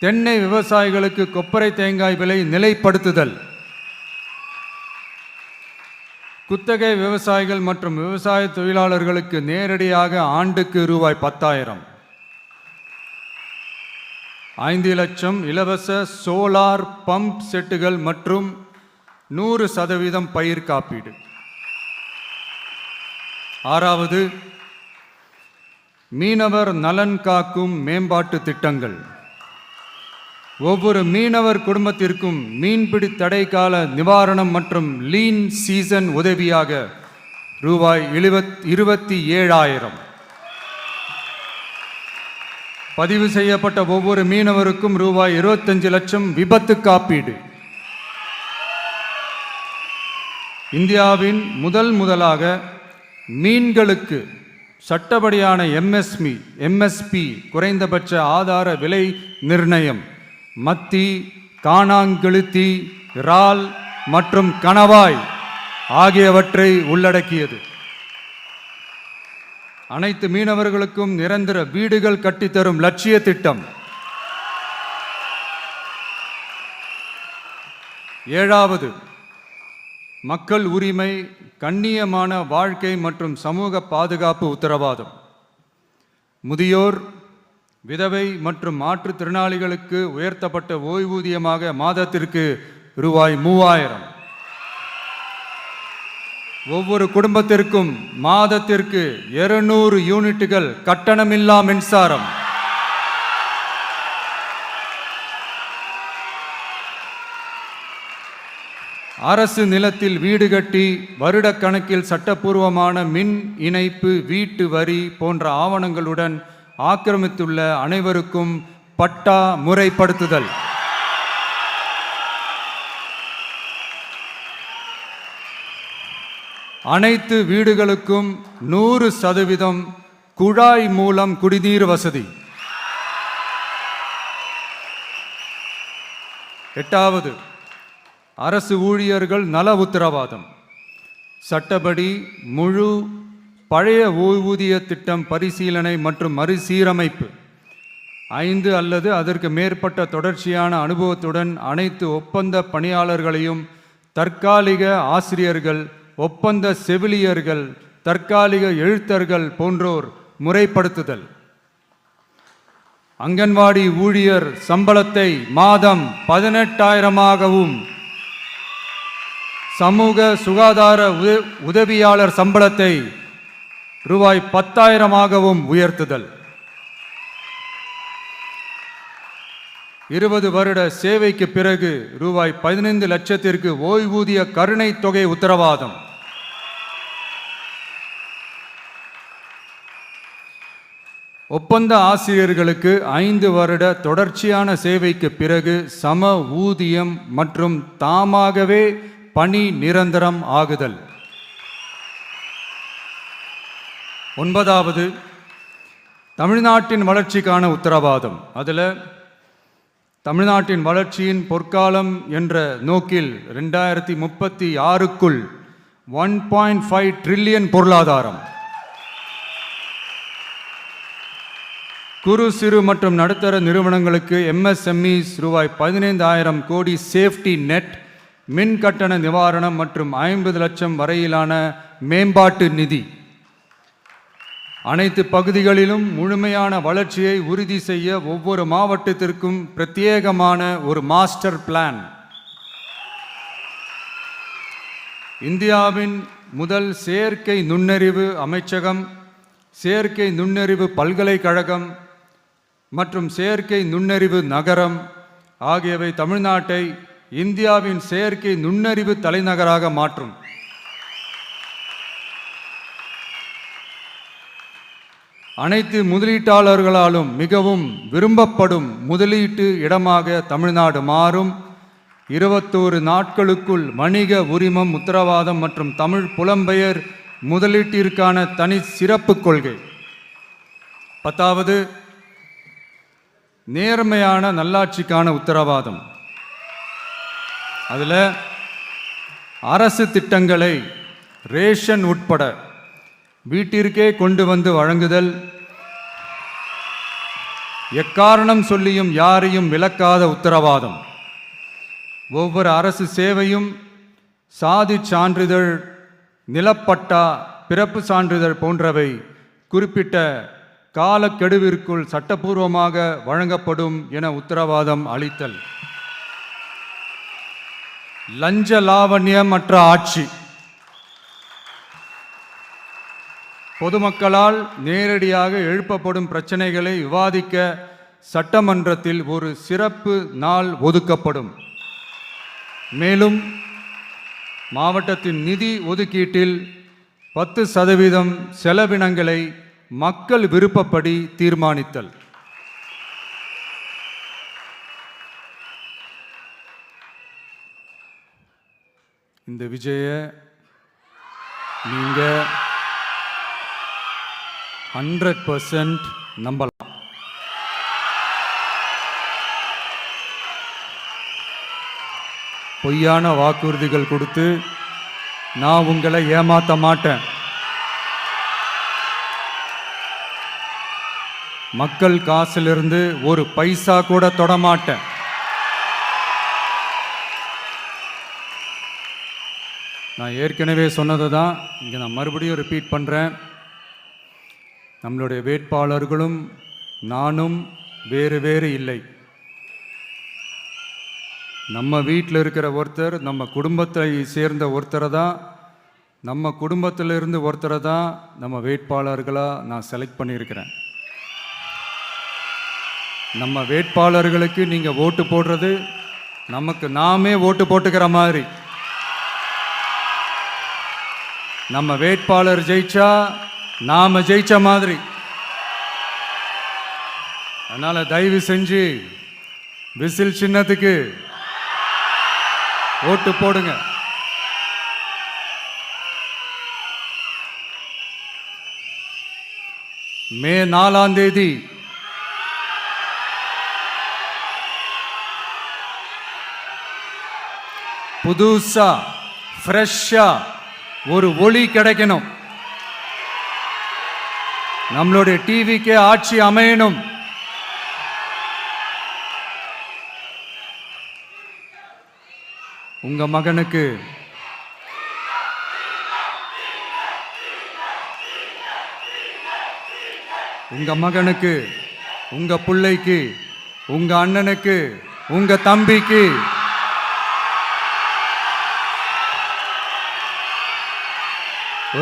தென்னை விவசாயிகளுக்கு கொப்பரை தேங்காய் விலை நிலைப்படுத்துதல். குத்தகை விவசாயிகள் மற்றும் விவசாய தொழிலாளர்களுக்கு நேரடியாக ஆண்டுக்கு ரூபாய் 10,000. 5 லட்சம் இலவச சோலார் பம்ப் செட்டுகள் மற்றும் 100% பயிர் காப்பீடு. 6வது, மீனவர் நலன் காக்கும் மேம்பாட்டு திட்டங்கள். ஒவ்வொரு மீனவர் குடும்பத்திற்கும் மீன்பிடி தடை கால நிவாரணம் மற்றும் லீன் சீசன் உதவியாக ரூபாய் 27,000. பதிவு செய்யப்பட்ட ஒவ்வொரு மீனவருக்கும் ரூபாய் 25 லட்சம் விபத்து காப்பீடு. இந்தியாவின் முதலாக மீன்களுக்கு சட்டப்படியான எம்எஸ்பி குறைந்தபட்ச ஆதார விலை நிர்ணயம் மத்தி, காணாங்கெளுத்தி, இறால் மற்றும் கணவாய் ஆகியவற்றை உள்ளடக்கியது. அனைத்து மீனவர்களுக்கும் நிரந்தர வீடுகள் கட்டித்தரும் லட்சிய திட்டம். 7வது, மக்கள் உரிமை, கண்ணியமான வாழ்க்கை மற்றும் சமூக பாதுகாப்பு உத்தரவாதம். முதியோர், விதவை மற்றும் மாற்றுத்திறனாளிகளுக்கு உயர்த்தப்பட்ட ஓய்வூதியமாக மாதத்திற்கு ரூபாய் 3,000. ஒவ்வொரு குடும்பத்திற்கும் மாதத்திற்கு 200 யூனிட்டுகள் கட்டணமில்லா மின்சாரம். அரசு நிலத்தில் வீடு கட்டி வருடக்கணக்கில் சட்டப்பூர்வமான மின் இணைப்பு, வீட்டு வரி போன்ற ஆவணங்களுடன் ஆக்கிரமித்துள்ள அனைவருக்கும் பட்டா முறைப்படுத்துதல். அனைத்து வீடுகளுக்கும் 100% குழாய் மூலம் குடிநீர் வசதி. 8வது, அரசு ஊழியர்கள் நல உத்தரவாதம். சட்டப்படி முழு பழைய ஓய்வூதிய திட்டம் பரிசீலனை மற்றும் மறுசீரமைப்பு. 5 அல்லது அதற்கு மேற்பட்ட தொடர்ச்சியான அனுபவத்துடன் அனைத்து ஒப்பந்த பணியாளர்களையும் தற்காலிக ஆசிரியர்கள், ஒப்பந்த செவிலியர்கள், தற்காலிக எழுத்தர்கள் போன்றோர் முறைப்படுத்துதல். அங்கன்வாடி ஊழியர் சம்பளத்தை மாதம் 18,000ஆகவும், சமூக சுகாதார உதவியாளர் சம்பளத்தை ரூபாய் 10,000ஆகவும் உயர்த்துதல். 20 வருட சேவைக்கு பிறகு ரூபாய் 15 லட்சத்திற்கு ஓய்வூதிய கருணை தொகை உத்தரவாதம். ஒப்பந்த ஆசிரியர்களுக்கு 5 வருட தொடர்ச்சியான சேவைக்கு பிறகு சம ஊதியம் மற்றும் தாமாகவே பணி நிரந்தரம் ஆகுதல். 9வது, தமிழ்நாட்டின் வளர்ச்சிக்கான உத்தரவாதம். அதில் தமிழ்நாட்டின் வளர்ச்சியின் பொற்காலம் என்ற நோக்கில் 2036க்குள் 1.5 ட்ரில்லியன் பொருளாதாரம், குறு சிறு மற்றும் நடுத்தர நிறுவனங்களுக்கு MSMEs ரூபாய் 15,000 கோடி சேஃப்டி நெட், மின் கட்டண நிவாரணம் மற்றும் 50 லட்சம் வரையிலான மேம்பாட்டு நிதி. அனைத்து பகுதிகளிலும் முழுமையான வளர்ச்சியை உறுதி செய்ய ஒவ்வொரு மாவட்டத்திற்கும் பிரத்யேகமான ஒரு மாஸ்டர் பிளான். இந்தியாவின் முதல் செயற்கை நுண்ணறிவு அமைச்சகம், செயற்கை நுண்ணறிவு பல்கலைக்கழகம் மற்றும் செயற்கை நுண்ணறிவு நகரம் ஆகியவை தமிழ்நாட்டை இந்தியாவின் செயற்கை நுண்ணறிவு தலைநகராக மாற்றும். அனைத்து முதலீட்டாளர்களாலும் மிகவும் விரும்பப்படும் முதலீட்டு இடமாக தமிழ்நாடு மாறும். 21 நாட்களுக்குள் வணிக உரிமம் உத்தரவாதம் மற்றும் தமிழ் புலம்பெயர் முதலீட்டிற்கான தனி சிறப்பு கொள்கை. 10வது, நேர்மையான நல்லாட்சிக்கான உத்தரவாதம். அதில் அரசு திட்டங்களை ரேஷன் உட்பட வீட்டிற்கே கொண்டு வந்து வழங்குதல், எக்காரணம் சொல்லியும் யாரையும் விலக்காத உத்தரவாதம். ஒவ்வொரு அரசு சேவையும் சாதி சான்றிதழ், நிலப்பட்டா, பிறப்பு சான்றிதழ் போன்றவை குறிப்பிட்ட காலக்கெடுவிற்குள் சட்டப்பூர்வமாக வழங்கப்படும் என உத்தரவாதம் அளித்தல். லஞ்ச லாவண்யமற்ற ஆட்சி. பொதுமக்களால் நேரடியாக எழுப்பப்படும் பிரச்சனைகளை விவாதிக்க சட்டமன்றத்தில் ஒரு சிறப்பு நாள் ஒதுக்கப்படும். மேலும் மாவட்டத்தின் நிதி ஒதுக்கீட்டில் 10% செலவினங்களை மக்கள் விருப்பப்படி தீர்மானித்தல். இந்த விஜய நீங்க 100% நம்பலாம். பொய்யான வாக்குறுதிகள் கொடுத்து நான் உங்களை ஏமாத்த மாட்டேன். மக்கள் காசிலிருந்து ஒரு பைசா கூட தொடமாட்டேன். நான் ஏற்கனவே சொன்னது தான் இங்கே நான் மறுபடியும் ரிப்பீட் பண்ணுறேன். நம்மளுடைய வேட்பாளர்களும் நானும் வேறு வேறு இல்லை. நம்ம வீட்டில் இருக்கிற ஒருத்தர் நம்ம குடும்பத்தை சேர்ந்த ஒருத்தரை தான், நம்ம குடும்பத்திலிருந்து ஒருத்தரை தான் நம்ம வேட்பாளர்களாக நான் செலக்ட் பண்ணியிருக்கிறேன். நம்ம வேட்பாளர்களுக்கு நீங்கள் ஓட்டு போடுறது நமக்கு நாமே ஓட்டு போட்டுக்கிற மாதிரி. நம்ம வேட்பாளர் ஜெயிச்சா நாம ஜெயிச்ச மாதிரி. அதனால தயவு செஞ்சு விசில் சின்னத்துக்கு ஓட்டு போடுங்க. மே 4ஆம் தேதி புதுசா ஃப்ரெஷ்ஷா ஒரு ஒளி கிடைக்கணும். நம்மளுடைய டிவிக்கே ஆட்சி அமையணும். உங்க மகனுக்கு உங்க பிள்ளைக்கு, உங்க அண்ணனுக்கு, உங்க தம்பிக்கு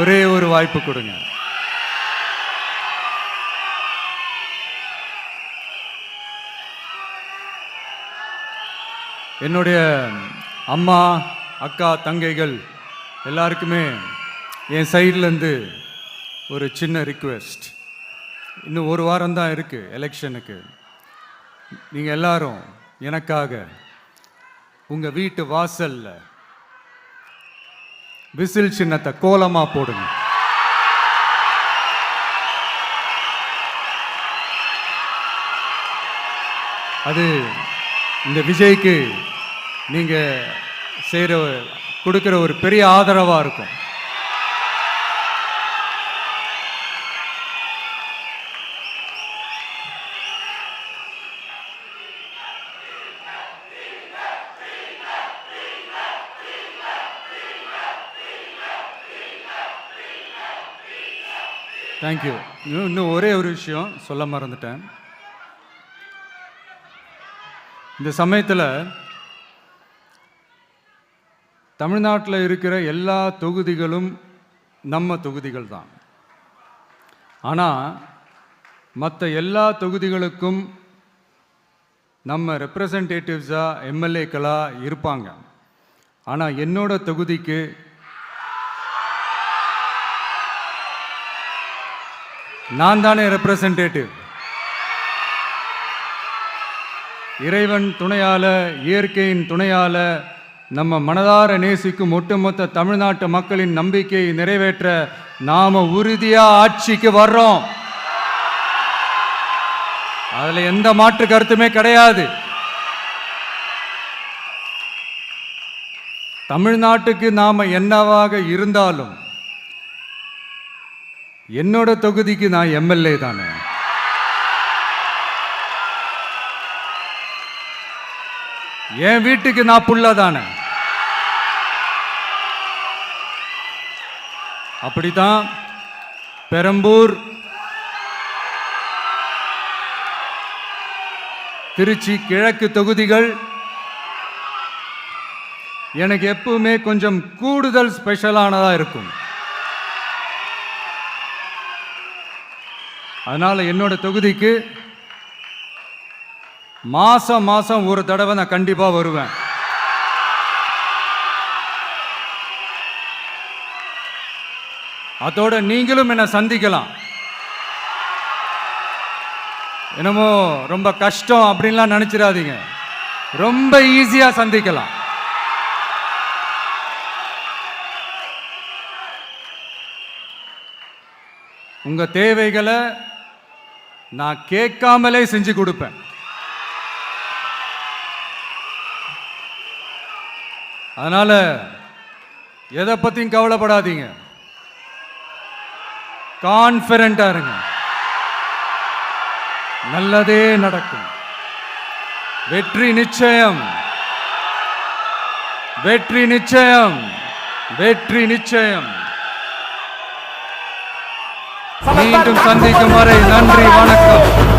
ஒரே ஒரு வாய்ப்பு கொடுங்க. என்னுடைய அம்மா, அக்கா, தங்கைகள் எல்லாருக்குமே என் சைட்லேருந்து ஒரு சின்ன ரிக்வெஸ்ட். இன்னும் ஒரு வாரம் தான் இருக்குது எலெக்ஷனுக்கு. நீங்கள் எல்லாரும் எனக்காக உங்கள் வீட்டு வாசலில் விசில் சின்னத்தை கோலமாக போடுங்க. அது இந்த விஜய்க்கு நீங்கள் கொடுக்குற ஒரு பெரிய ஆதரவாக இருக்கும். தேங்க்யூ. இன்னும் ஒரே ஒரு விஷயம் சொல்ல மறந்துட்டேன். இந்த சமயத்தில் தமிழ்நாட்டில் இருக்கிற எல்லா தொகுதிகளும் நம்ம தொகுதிகள் தான். ஆனால் மற்ற எல்லா தொகுதிகளுக்கும் நம்ம ரெப்ரசன்டேட்டிவ்ஸாக, எம்எல்ஏக்களாக இருப்பாங்க. ஆனால் என்னோட தொகுதிக்கு நான் தானே ரெப்ரசன்டேட்டிவ். இறைவன் துணையால, இயற்கையின் துணையால, நம்ம மனதார நேசிக்கும் ஒட்டுமொத்த தமிழ்நாட்டு மக்களின் நம்பிக்கையை நிறைவேற்ற நாம உறுதியா ஆட்சிக்கு வர்றோம். அதுல எந்த மாற்று கருத்துமே கிடையாது. தமிழ்நாட்டுக்கு நாம என்னவாக இருந்தாலும் என்னோட தொகுதிக்கு நான் எம்எல்ஏ தானே. என் வீட்டுக்கு நான் புள்ளதானே. அப்படித்தான் பெரம்பூர், திருச்சி கிழக்கு தொகுதிகள் எனக்கு எப்பவுமே கொஞ்சம் கூடுதல் ஸ்பெஷலானதா இருக்கும். அதனால என்னோட தொகுதிக்கு மாசம் மாசம் ஒரு தடவை நான் கண்டிப்பா வருவேன். அதோட நீங்களும் என்ன சந்திக்கலாம். என்னமோ ரொம்ப கஷ்டம் அப்படின்லாம் நினைச்சிடாதீங்க, ரொம்ப ஈஸியா சந்திக்கலாம். உங்க தேவைகளை நான் கேட்காமலே செஞ்சு கொடுப்பேன். அதனால எதை பத்தியும் கவலைப்படாதீங்க, கான்ஃபிடென்ட்டா இருங்க, நல்லதே நடக்கும். வெற்றி நிச்சயம், வெற்றி நிச்சயம், வெற்றி நிச்சயம். மீண்டும் சந்திக்கும் வரை நன்றி, வணக்கம்.